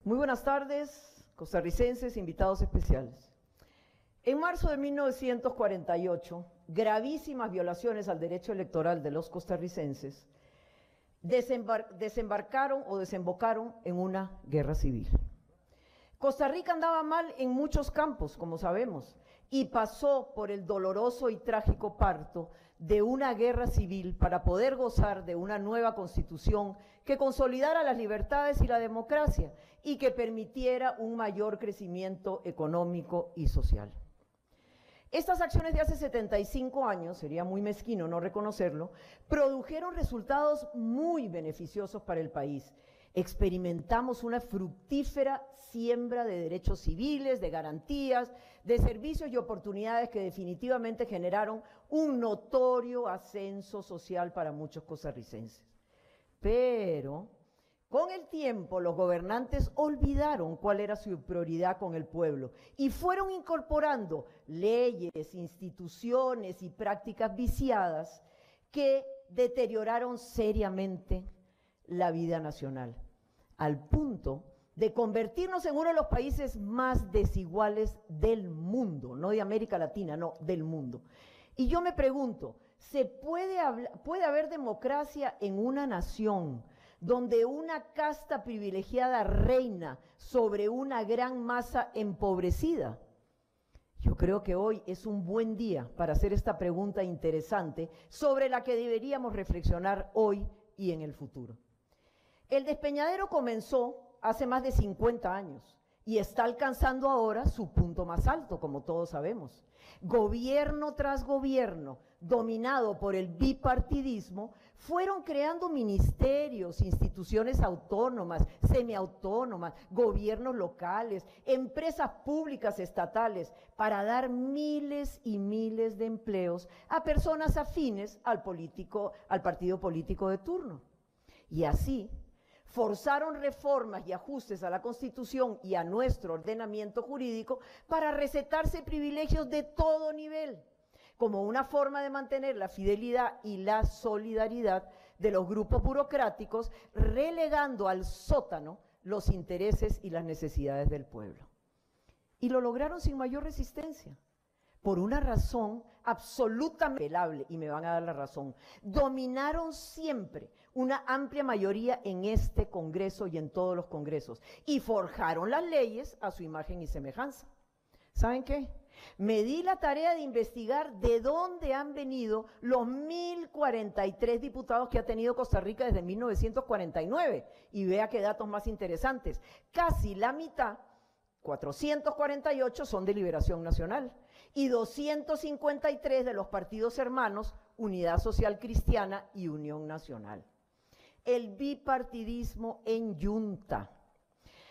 Muy buenas tardes, costarricenses, invitados especiales. En marzo de 1948, gravísimas violaciones al derecho electoral de los costarricenses desembocaron en una guerra civil. Costa Rica andaba mal en muchos campos, como sabemos, y pasó por el doloroso y trágico parto de una guerra civil para poder gozar de una nueva constitución que consolidara las libertades y la democracia y que permitiera un mayor crecimiento económico y social. Estas acciones de hace 75 años, sería muy mezquino no reconocerlo, produjeron resultados muy beneficiosos para el país. Experimentamos una fructífera siembra de derechos civiles, de garantías, de servicios y oportunidades que definitivamente generaron un notorio ascenso social para muchos costarricenses. Pero con el tiempo los gobernantes olvidaron cuál era su prioridad con el pueblo y fueron incorporando leyes, instituciones y prácticas viciadas que deterioraron seriamente la vida nacional, al punto de convertirnos en uno de los países más desiguales del mundo, no de América Latina, no, del mundo. Y yo me pregunto, ¿puede haber democracia en una nación donde una casta privilegiada reina sobre una gran masa empobrecida? Yo creo que hoy es un buen día para hacer esta pregunta interesante sobre la que deberíamos reflexionar hoy y en el futuro. El despeñadero comenzó hace más de 50 años y está alcanzando ahora su punto más alto, como todos sabemos. Gobierno tras gobierno, dominado por el bipartidismo, fueron creando ministerios, instituciones autónomas, semiautónomas, gobiernos locales, empresas públicas estatales, para dar miles y miles de empleos a personas afines al partido político de turno. Y así forzaron reformas y ajustes a la Constitución y a nuestro ordenamiento jurídico para recetarse privilegios de todo nivel, como una forma de mantener la fidelidad y la solidaridad de los grupos burocráticos, relegando al sótano los intereses y las necesidades del pueblo. Y lo lograron sin mayor resistencia, por una razón absolutamente velable, y me van a dar la razón. Dominaron siempre una amplia mayoría en este Congreso y en todos los congresos, y forjaron las leyes a su imagen y semejanza. ¿Saben qué? Me di la tarea de investigar de dónde han venido los 1043 diputados que ha tenido Costa Rica desde 1949, y vea qué datos más interesantes. Casi la mitad, 448, son de Liberación Nacional y 253 de los partidos hermanos Unidad Social Cristiana y Unión Nacional. El bipartidismo en yunta.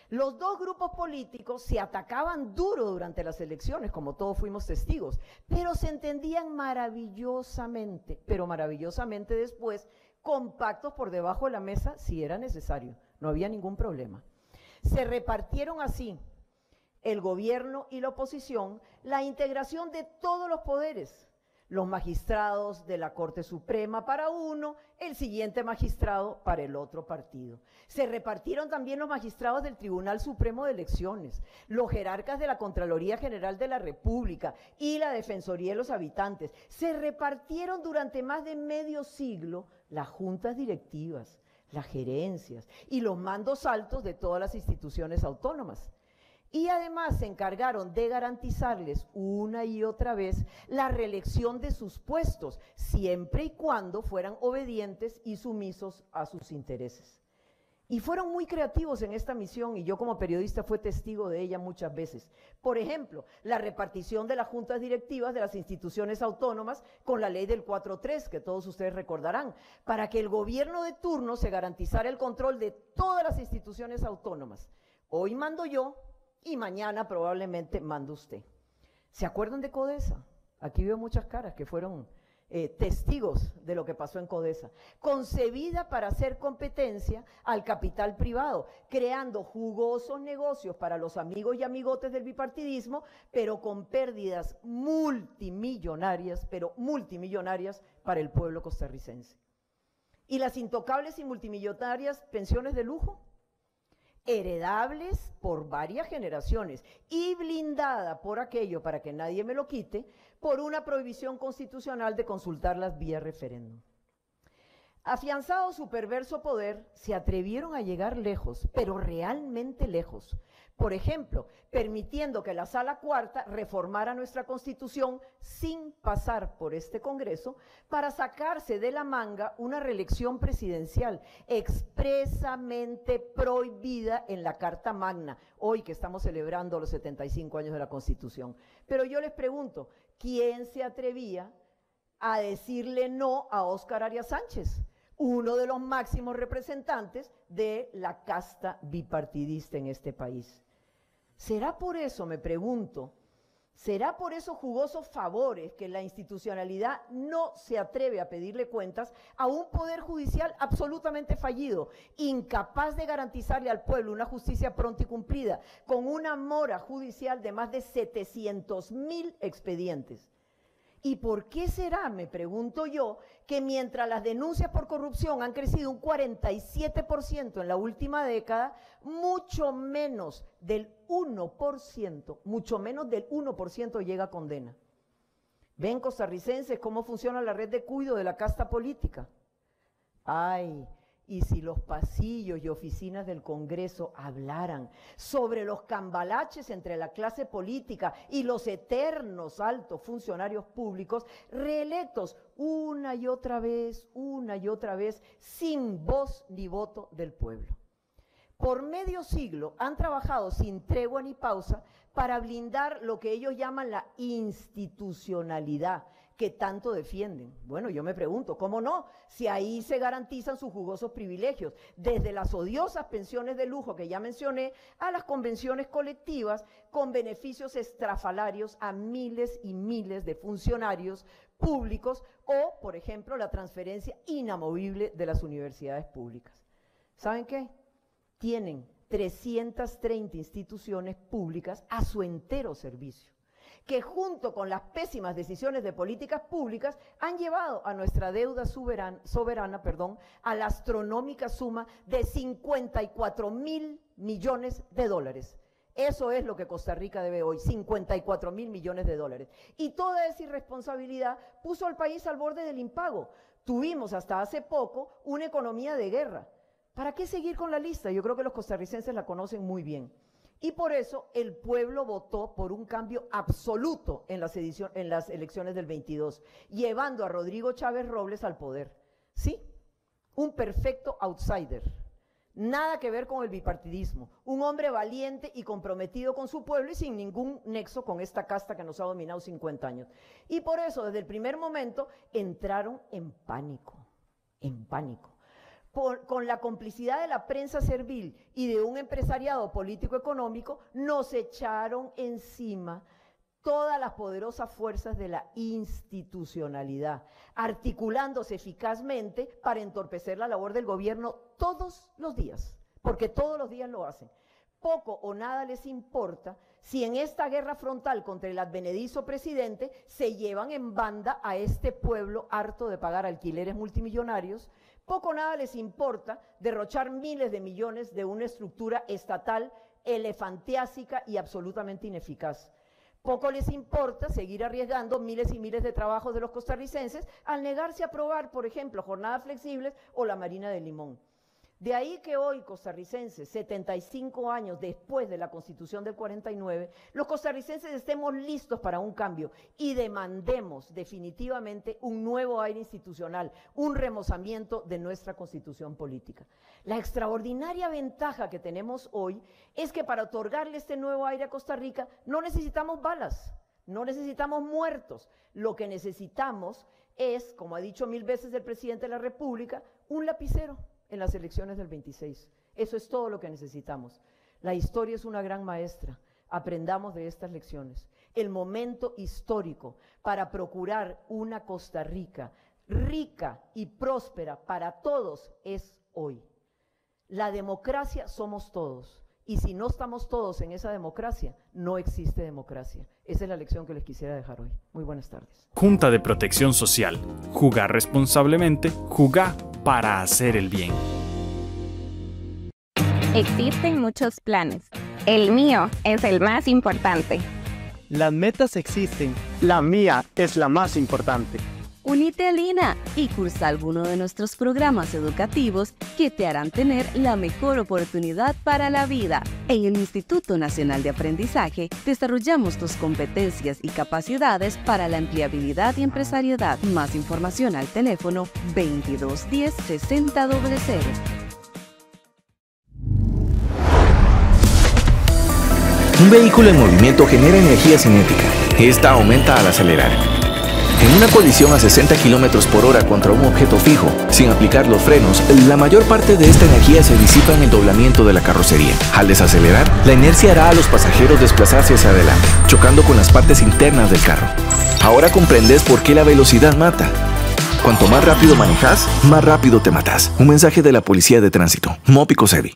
Los dos grupos políticos se atacaban duro durante las elecciones, como todos fuimos testigos, pero se entendían maravillosamente, pero maravillosamente después, compactos por debajo de la mesa si era necesario, no había ningún problema. Se repartieron así el gobierno y la oposición, la integración de todos los poderes, los magistrados de la Corte Suprema para uno, el siguiente magistrado para el otro partido. Se repartieron también los magistrados del Tribunal Supremo de Elecciones, los jerarcas de la Contraloría General de la República y la Defensoría de los Habitantes. Se repartieron durante más de medio siglo las juntas directivas, las gerencias y los mandos altos de todas las instituciones autónomas. Y además se encargaron de garantizarles una y otra vez la reelección de sus puestos, siempre y cuando fueran obedientes y sumisos a sus intereses. Y fueron muy creativos en esta misión, y yo como periodista fui testigo de ella muchas veces. Por ejemplo, la repartición de las juntas directivas de las instituciones autónomas con la ley del 4.3, que todos ustedes recordarán, para que el gobierno de turno se garantizara el control de todas las instituciones autónomas. Hoy mando yo, y mañana probablemente manda usted. ¿Se acuerdan de Codesa? Aquí veo muchas caras que fueron testigos de lo que pasó en Codesa. Concebida para hacer competencia al capital privado, creando jugosos negocios para los amigos y amigotes del bipartidismo, pero con pérdidas multimillonarias, para el pueblo costarricense. ¿Y las intocables y multimillonarias pensiones de lujo? heredables por varias generaciones y blindada por aquello, para que nadie me lo quite, por una prohibición constitucional de consultarlas vía referéndum. Afianzado su perverso poder, se atrevieron a llegar lejos, pero realmente lejos. Por ejemplo, permitiendo que la Sala Cuarta reformara nuestra Constitución sin pasar por este Congreso para sacarse de la manga una reelección presidencial expresamente prohibida en la Carta Magna, hoy que estamos celebrando los 75 años de la Constitución. Pero yo les pregunto, ¿quién se atrevía a decirle no a Óscar Arias Sánchez, uno de los máximos representantes de la casta bipartidista en este país? ¿Será por eso, me pregunto, será por esos jugosos favores que la institucionalidad no se atreve a pedirle cuentas a un poder judicial absolutamente fallido, incapaz de garantizarle al pueblo una justicia pronta y cumplida, con una mora judicial de más de 700.000 expedientes? ¿Y por qué será, me pregunto yo, que mientras las denuncias por corrupción han crecido un 47% en la última década, mucho menos del 1% llega a condena? ¿Ven, costarricenses, cómo funciona la red de cuido de la casta política? Ay, y si los pasillos y oficinas del Congreso hablaran sobre los cambalaches entre la clase política y los eternos altos funcionarios públicos reelectos una y otra vez, sin voz ni voto del pueblo. Por medio siglo han trabajado sin tregua ni pausa para blindar lo que ellos llaman la institucionalidad, que tanto defienden. Bueno, yo me pregunto, ¿cómo no? Si ahí se garantizan sus jugosos privilegios, desde las odiosas pensiones de lujo que ya mencioné, a las convenciones colectivas con beneficios estrafalarios a miles y miles de funcionarios públicos, o, por ejemplo, la transferencia inamovible de las universidades públicas. ¿Saben qué? Tienen 330 instituciones públicas a su entero servicio, que junto con las pésimas decisiones de políticas públicas han llevado a nuestra deuda soberana a la astronómica suma de 54.000 millones de dólares. Eso es lo que Costa Rica debe hoy, 54.000 millones de dólares. Y toda esa irresponsabilidad puso al país al borde del impago. Tuvimos hasta hace poco una economía de guerra. ¿Para qué seguir con la lista? Yo creo que los costarricenses la conocen muy bien. Y por eso el pueblo votó por un cambio absoluto en las elecciones del 22, llevando a Rodrigo Chávez Robles al poder. Sí, un perfecto outsider. Nada que ver con el bipartidismo. Un hombre valiente y comprometido con su pueblo y sin ningún nexo con esta casta que nos ha dominado 50 años. Y por eso, desde el primer momento, entraron en pánico. Con la complicidad de la prensa servil y de un empresariado político-económico, nos echaron encima todas las poderosas fuerzas de la institucionalidad, articulándose eficazmente para entorpecer la labor del gobierno todos los días, porque todos los días lo hacen. Poco o nada les importa si en esta guerra frontal contra el advenedizo presidente se llevan en banda a este pueblo harto de pagar alquileres multimillonarios. Poco o nada les importa derrochar miles de millones de una estructura estatal elefantiásica y absolutamente ineficaz. Poco les importa seguir arriesgando miles y miles de trabajos de los costarricenses al negarse a aprobar, por ejemplo, jornadas flexibles o la Marina de Limón. De ahí que hoy, costarricenses, 75 años después de la Constitución del 49, los costarricenses estemos listos para un cambio y demandemos definitivamente un nuevo aire institucional, un remozamiento de nuestra Constitución política. La extraordinaria ventaja que tenemos hoy es que para otorgarle este nuevo aire a Costa Rica no necesitamos balas, no necesitamos muertos. Lo que necesitamos es, como ha dicho 1000 veces el presidente de la República, un lapicero en las elecciones del 26. Eso es todo lo que necesitamos. La historia es una gran maestra. Aprendamos de estas lecciones. El momento histórico para procurar una Costa Rica rica y próspera para todos es hoy. La democracia somos todos. Y si no estamos todos en esa democracia, no existe democracia. Esa es la lección que les quisiera dejar hoy. Muy buenas tardes. Junta de Protección Social. Jugar responsablemente, jugar para hacer el bien. Existen muchos planes. El mío es el más importante. Las metas existen. La mía es la más importante. Unite a Lina y cursa alguno de nuestros programas educativos que te harán tener la mejor oportunidad para la vida. En el Instituto Nacional de Aprendizaje desarrollamos tus competencias y capacidades para la empleabilidad y empresariedad. Más información al teléfono 2210 6000. Un vehículo en movimiento genera energía cinética. Esta aumenta al acelerar. En una colisión a 60 km/h contra un objeto fijo, sin aplicar los frenos, la mayor parte de esta energía se disipa en el doblamiento de la carrocería. Al desacelerar, la inercia hará a los pasajeros desplazarse hacia adelante, chocando con las partes internas del carro. Ahora comprendes por qué la velocidad mata. Cuanto más rápido manejas, más rápido te matas. Un mensaje de la Policía de Tránsito. Mópico Sevi.